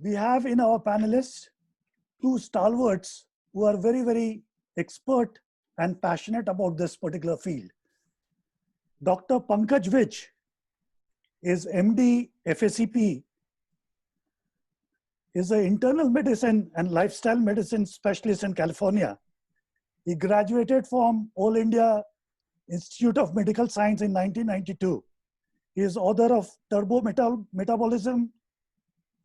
we have in our panelists two stalwarts who are very, very expert and passionate about this particular field. Dr. Pankaj Vij is MD FACP, is an internal medicine and lifestyle medicine specialist in California. He graduated from All India Institute of Medical Science in 1992. He is author of Turbo Metabolism,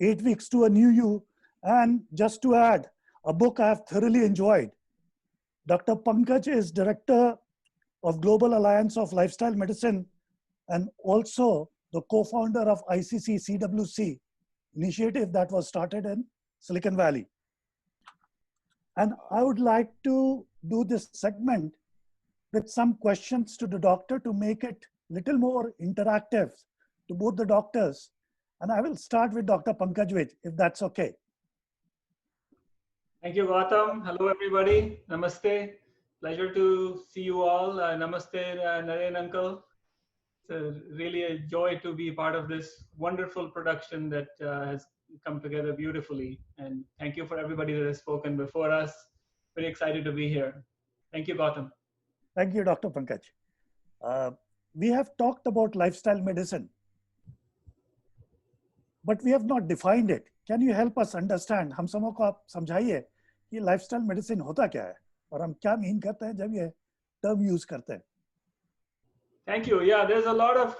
8 Weeks to a New You, and just to add, a book I have thoroughly enjoyed. Dr. Pankaj is director of Global Alliance of Lifestyle Medicine and also the co-founder of ICC CWC initiative that was started in Silicon Valley. And I would like to do this segment with some questions to the doctor to make it little more interactive to both the doctors. And I will start with Dr. Pankaj Vij, if that's okay. Thank you, Gautam. Hello, everybody. Namaste. Pleasure to see you all. Namaste, Naren uncle. It's really a joy to be part of this wonderful production that has come together beautifully. And thank you for everybody that has spoken before us. Very excited to be here. Thank you, Gautam. Thank you, Dr. Pankaj. We have talked about lifestyle medicine, but we have not defined it. Can you help us understand? हम सबों को आप समझाइए कि lifestyle medicine होता क्या है और हम क्या मीन करते हैं जब ये term use करते हैं. Thank you. Yeah, there's a lot of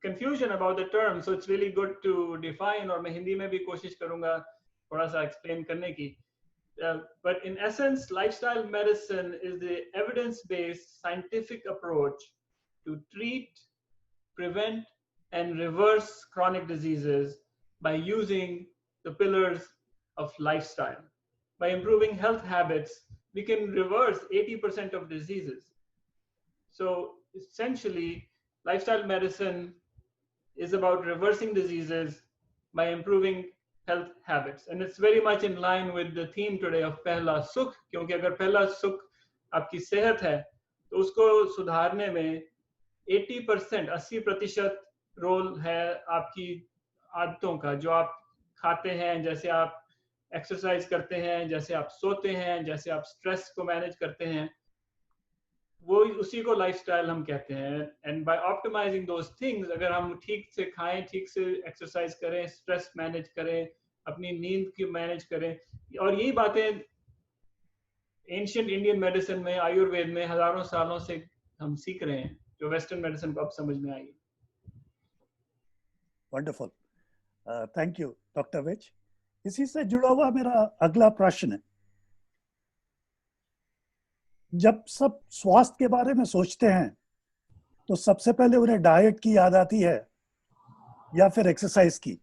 confusion about the term, so it's really good to define. और मैं हिंदी में भी कोशिश करूँगा थोड़ा सा explain करने की. But in essence, lifestyle medicine is the evidence-based scientific approach to treat, prevent, and reverse chronic diseases by using the pillars of lifestyle. By improving health habits, we can reverse 80% of diseases. So essentially, lifestyle medicine is about reversing diseases by improving health habits. And it's very much in line with the theme today of Pehla Sukh, क्योंकि अगर पहला सुख आपकी सेहत है, तो उसको सुधारने में 80%, 80% रोल है आपकी आदतों का, जो आप खाते हैं, जैसे आप एक्सरसाइज करते हैं, जैसे आप सोते हैं, जैसे आप स्ट्रेस को मैनेज करते हैं, वो उसी को लाइफस्टाइल हम कहते हैं. And by optimizing those things, अगर हम ठीक से खाएं, ठीक से एक्सरसाइज करें, स्ट्रेस मैनेज करें, अपनी नींद की मैनेज करें, और यही बातें एंशिएंट इंडियन मेडिसिन में, आयुर्वेद में हजारों सालों से हम सीख रहे हैं, जो वेस्टर्न मेडिसिन को अब समझ में आई. Wonderful. Thank you, Dr. Vij. इसी से जुड़ा हुआ मेरा अगला प्रश्न है. जब सब स्वास्थ्य के बारे में सोचते हैं तो सबसे पहले उन्हें डाइट की याद आती है या फिर एक्सरसाइज की.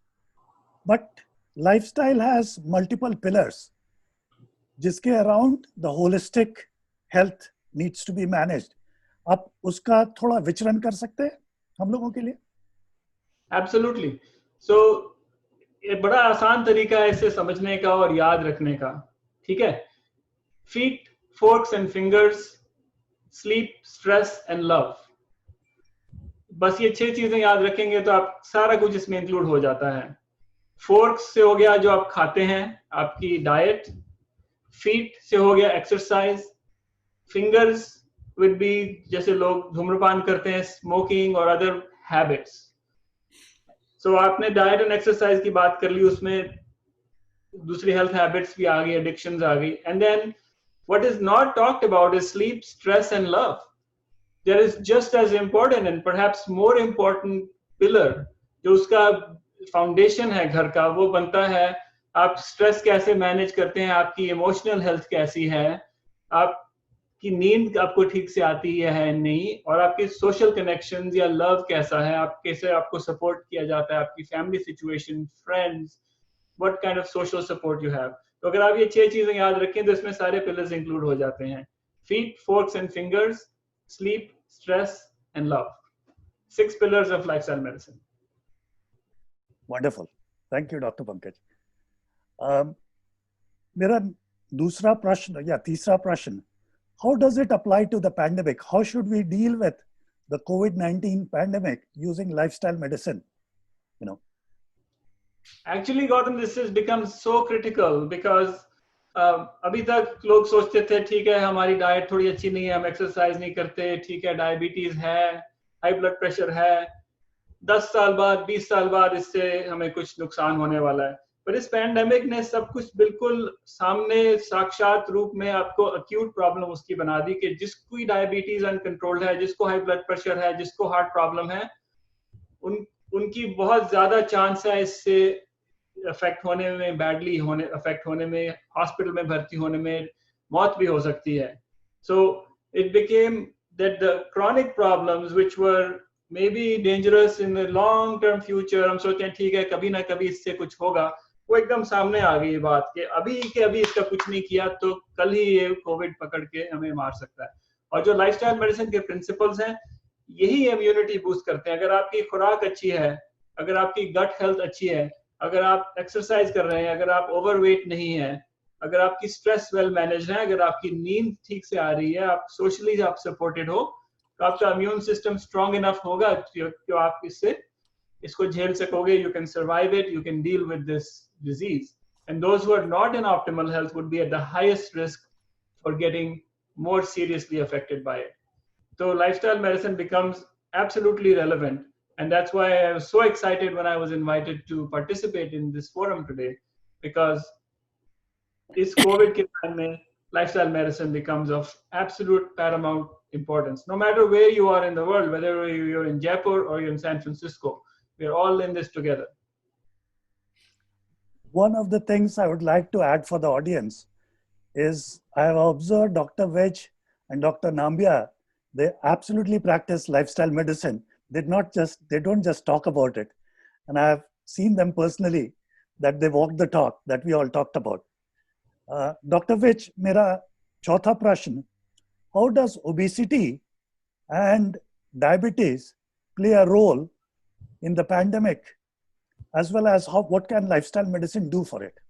But lifestyle has multiple pillars जिसके around the holistic health needs to be managed. आप उसका थोड़ा विचरण कर सकते हैं हम लोगों के लिए? Absolutely. So ये बड़ा आसान तरीका है इसे समझने का और याद रखने का. ठीक है? Feet, forks and fingers, sleep, stress and love. बस ये 6 चीजें याद रखेंगे तो आप सारा कुछ इसमें इंक्लूड हो जाता है. Forks से हो गया जो आप खाते हैं, आपकी डाइट. Feet से हो गया एक्सरसाइज. Fingers would be जैसे लोग धूम्रपान करते हैं, स्मोकिंग और अदर हैबिट्स. So आपने डाइट एंड एक्सरसाइज की बात कर ली, उसमें दूसरी हेल्थ हैबिट्स भी आ गई, एडिक्शंस आ गई. And then what is not talked about is sleep, stress and love. There is just as important and perhaps more important pillar, जो उसका फाउंडेशन है घर का, वो बनता है आप स्ट्रेस कैसे मैनेज करते हैं, आपकी इमोशनल हेल्थ कैसी है, आपकी नींद आपको ठीक से आती है नहीं, और आपके सोशल कनेक्शंस या लव कैसा है, आप कैसे आपको सपोर्ट किया जाता है, आपकी family situation, friends, what kind of social support you have. तो अगर आप ये 6 चीजें याद रखें तो इसमें सारे पिलर्स इंक्लूड हो जाते हैं. Feet, forks and fingers, sleep, stress and love. 6 pillars of lifestyle medicine. Wonderful. Thank you, Dr. Pankaj. मेरा दूसरा प्रश्न या तीसरा प्रश्न, how does it apply to the pandemic? How should we deal with the COVID-19 pandemic using lifestyle medicine? You know. Actually, Gautam, this has become so critical because अभी तक लोग सोचते थे ठीक है हमारी डाइट थोड़ी अच्छी नहीं है, हम एक्सरसाइज नहीं करते, ठीक है डायबिटीज है, हाई ब्लड प्रेशर है, 10 साल बाद 20 साल बाद इससे हमें कुछ नुकसान होने वाला है। पर इस पैंडेमिक ने सब कुछ बिल्कुल सामने साक्षात रूप में आपको अक्यूट प्रॉब्लम उसकी बना दी कि जिसको डायबिटीज अनकंट्रोल्ड है, जिसको हाई ब्लड प्रेशर है, जिसको हार्ट प्रॉब्लम है, उनकी बहुत ज्यादा चांस है इससे अफेक्ट होने में, बैडली होने अफेक्ट होने में, हॉस्पिटल में भर्ती होने में, मौत भी हो सकती है। So it became that the chronic problems which were may be dangerous in the long term future, हम सोचते हैं ठीक है कभी ना कभी इससे कुछ होगा, वो एकदम सामने आ गई बात कि अभी इसका कुछ नहीं किया तो कल ही ये कोविड पकड़ के हमें मार सकता है। और जो लाइफस्टाइल मेडिसिन के प्रिंसिपल्स हैं यही इम्यूनिटी बूस्ट करते हैं। अगर आपकी खुराक अच्छी है, अगर आपकी गट हेल्थ अच्छी है, अगर आप एक्सरसाइज कर रहे हैं, अगर आप ओवरवेट नहीं है, अगर आपकी स्ट्रेस वेल मैनेज है, अगर आपकी नींद ठीक से आ रही है, आप सोशली आप सपोर्टेड हो, तो आपका इम्यून सिस्टम स्ट्रांग इनफ होगा कि आप इसको झेल सकोगे। You can survive it, you can deal with this disease. And those who are not in optimal health would be at the highest risk for getting more seriously affected by it. So lifestyle medicine becomes absolutely relevant. And that's why I was so excited when I was invited to participate in this forum today, because this COVID time mein, lifestyle medicine becomes of absolute paramount importance. No matter where you are in the world, whether you're in Jaipur or you're in San Francisco, we're all in this together. One of the things I would like to add for the audience is I have observed Dr. Vij and Dr. Nambia, they absolutely practice lifestyle medicine. They don't just talk about it. And I have seen them personally that they walk the talk that we all talked about. Dr. Vij, mera chautha prashn, how does obesity and diabetes play a role in the pandemic, as well as what can lifestyle medicine do for it?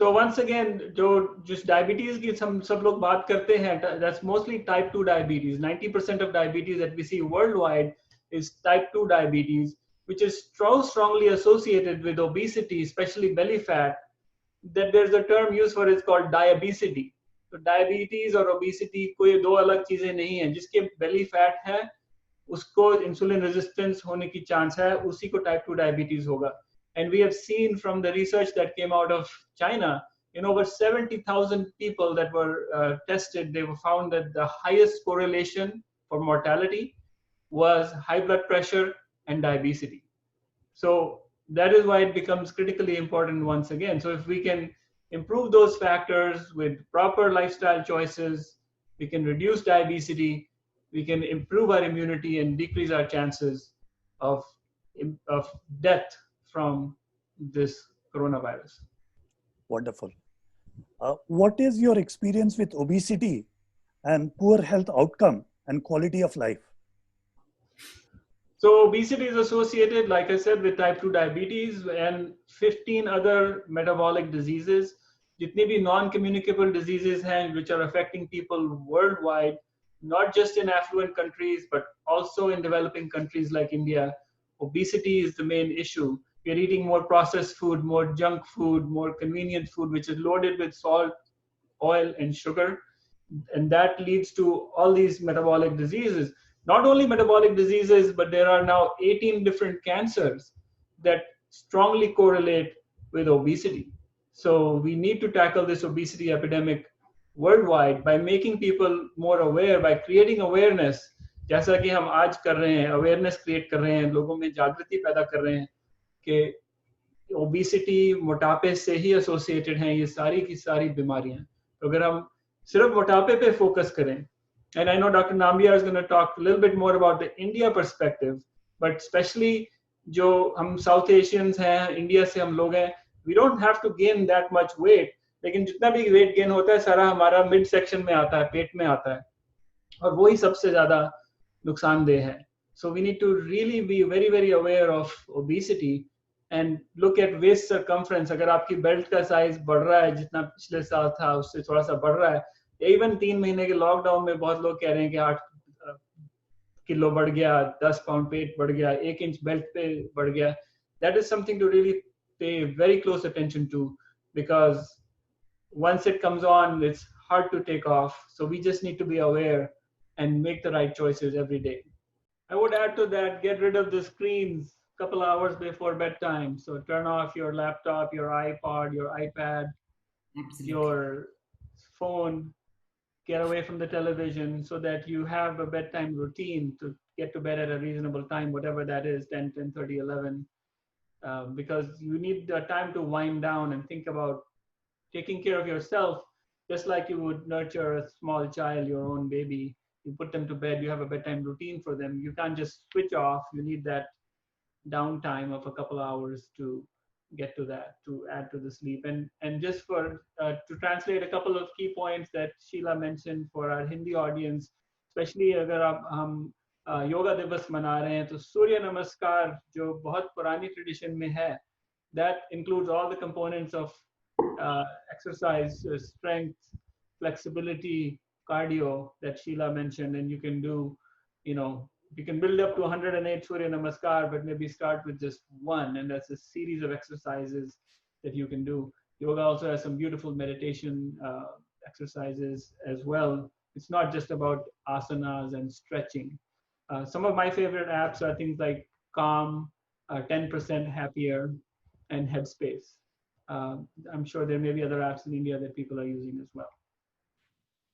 So once again, जो जिस diabetes की सब लोग बात करते हैं, that's mostly type 2 diabetes. 90% of diabetes that we see worldwide is type 2 diabetes, which is strongly associated with obesity, especially belly fat. That there's a term used for it called diabesity. तो diabetes और obesity कोई दो अलग चीजें नहीं है। जिसके belly fat है उसको इंसुलिन रेजिस्टेंस होने की चांस है, उसी को type 2 diabetes होगा. And we have seen from the research that came out of China, in over 70,000 people that were tested, they were found that the highest correlation for mortality was high blood pressure and diabetes. So that is why it becomes critically important once again. So if we can improve those factors with proper lifestyle choices, we can reduce diabetes, we can improve our immunity and decrease our chances of death from this coronavirus. Wonderful. What is your experience with obesity and poor health outcome and quality of life? So obesity is associated, like I said, with type 2 diabetes and 15 other metabolic diseases. Jitni bhi non-communicable diseases hain which are affecting people worldwide, not just in affluent countries, but also in developing countries like India. Obesity is the main issue. We're eating more processed food, more junk food, more convenient food, which is loaded with salt, oil, and sugar. And that leads to all these metabolic diseases. Not only metabolic diseases, but there are now 18 different cancers that strongly correlate with obesity. So we need to tackle this obesity epidemic worldwide by making people more aware, by creating awareness. जैसा कि हम आज कर रहे हैं, awareness create कर रहे हैं, लोगों में जागृति पैदा कर रहे हैं कि ओबेसिटी मोटापे से ही एसोसिएटेड हैं ये सारी की सारी बीमारियां। तो अगर हम सिर्फ मोटापे पे फोकस करें, and I know Dr. Nambia is going to talk a little bit more about the India perspective, but especially जो हम साउथ एशियंस हैं, इंडिया से हम लोग हैं, we don't have to gain that much weight, लेकिन जितना भी वेट गेन होता है सारा हमारा मिड सेक्शन में आता है, पेट में आता है, और वही सबसे ज्यादा नुकसानदेह है. So we need to really be very, very aware of obesity and look at waist circumference. अगर आपकी बेल्ट का साइज बढ़ रहा है जितना पिछले साल था उससे थोड़ा सा बढ़ रहा है, इवन 3 महीने के लॉकडाउन में बहुत लोग कह रहे हैं कि 8 किलो बढ़ गया, 10 पाउंड पेट बढ़ गया, 1 इंच बेल्ट पे बढ़ गया. that is something to really pay very close attention to, because once it comes on, it's hard to take off. So we just need to be aware and make the right choices every day. I would add to that, get rid of the screens a couple hours before bedtime. So turn off your laptop, your iPod, your iPad, Absolutely. your phone, get away from the television so that you have a bedtime routine to get to bed at a reasonable time, whatever that is, 10, 10:30, 11, because you need the time to wind down and think about taking care of yourself, just like you would nurture a small child, your own baby. You put them to bed, you have a bedtime routine for them. You can't just switch off. You need that downtime of a couple hours to get to that, to add to the sleep. And just for to translate a couple of key points that Sheila mentioned for our Hindi audience, especially अगर आप हम योगा दिवस मना रहे हैं, तो सूर्य नमस्कार जो बहुत पुरानी ट्रेडिशन में है, that includes all the components of exercise, strength, flexibility, cardio that Sheila mentioned. And you can do, you can build up to 108 Surya Namaskar, but maybe start with just one. And that's a series of exercises that you can do. Yoga also has some beautiful meditation exercises as well. It's not just about asanas and stretching. Some of my favorite apps are things like Calm, 10% Happier, and Headspace. I'm sure there may be other apps in India that people are using as well.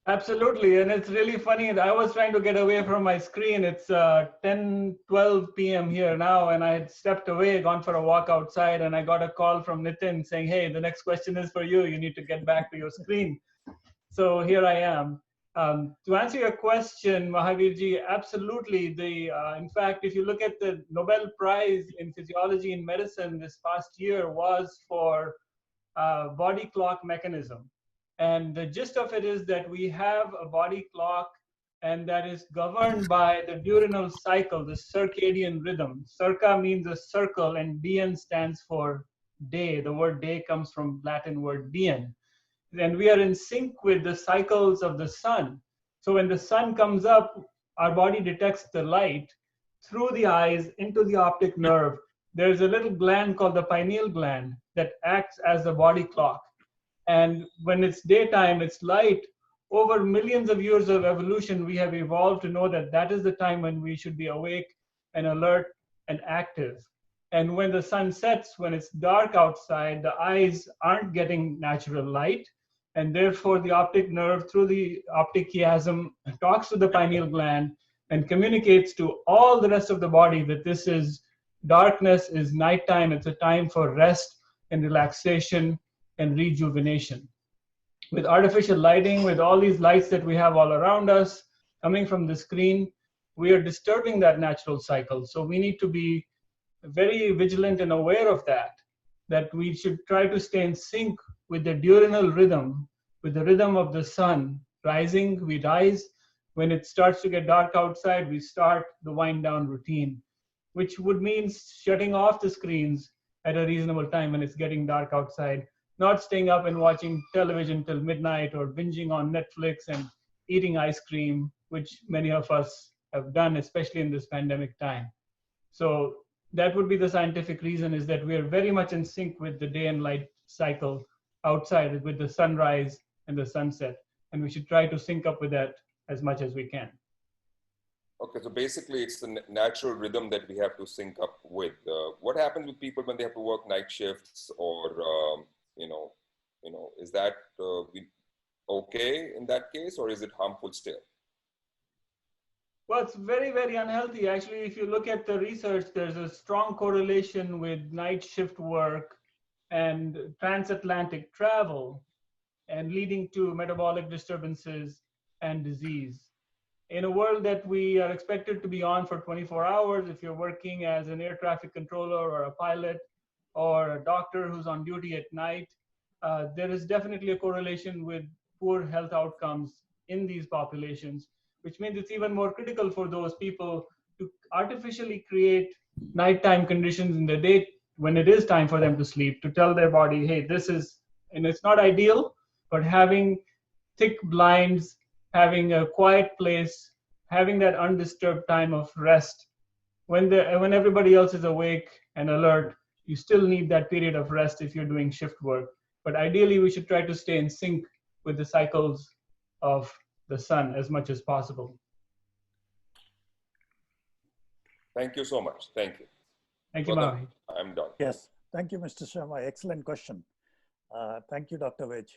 Absolutely, and it's really funny. I was trying to get away from my screen. It's 10:12 p.m. here now, and I had stepped away, gone for a walk outside, and I got a call from Nitin saying, hey, the next question is for you. You need to get back to your screen. So here I am. To answer your question, Mahavirji, absolutely. In fact, if you look at the Nobel Prize in Physiology and Medicine this past year was for body clock mechanism. And the gist of it is that we have a body clock, and that is governed by the diurnal cycle, the circadian rhythm. Circa means a circle, and dien stands for day. The word day comes from Latin word dien. And we are in sync with the cycles of the sun. So when the sun comes up, our body detects the light through the eyes into the optic nerve. There's a little gland called the pineal gland that acts as the body clock. And when it's daytime, it's light. Over millions of years of evolution, we have evolved to know that that is the time when we should be awake and alert and active. And when the sun sets, when it's dark outside, the eyes aren't getting natural light. And therefore, the optic nerve through the optic chiasm talks to the pineal gland and communicates to all the rest of the body that this is darkness, is nighttime. It's a time for rest and relaxation and rejuvenation. With artificial lighting, with all these lights that we have all around us coming from the screen, we are disturbing that natural cycle. So we need to be very vigilant and aware of that we should try to stay in sync with the diurnal rhythm, with the rhythm of the sun. Rising, we rise. When it starts to get dark outside, we start the wind down routine, which would mean shutting off the screens at a reasonable time when it's getting dark outside. Not staying up and watching television till midnight or binging on Netflix and eating ice cream, which many of us have done, especially in this pandemic time. So that would be the scientific reason, is that we are very much in sync with the day and light cycle outside, with the sunrise and the sunset. And we should try to sync up with that as much as we can. Okay, so basically it's the natural rhythm that we have to sync up with. What happens with people when they have to work night shifts, or is that okay in that case, or is it harmful still? Well, it's very, very unhealthy. Actually, if you look at the research, there's a strong correlation with night shift work and transatlantic travel, and leading to metabolic disturbances and disease. In a world that we are expected to be on for 24 hours, if you're working as an air traffic controller or a pilot or a doctor who's on duty at night, there is definitely a correlation with poor health outcomes in these populations, which means it's even more critical for those people to artificially create nighttime conditions in the day when it is time for them to sleep, to tell their body, hey, this is, and it's not ideal, but having thick blinds, having a quiet place, having that undisturbed time of rest, when everybody else is awake and alert, you still need that period of rest if you're doing shift work. But ideally, we should try to stay in sync with the cycles of the sun as much as possible. Thank you so much. Thank you. Thank you, Well Mahi. done. I'm done. Yes, thank you, Mr. Sharma. Excellent question. Thank you, Dr. Vij.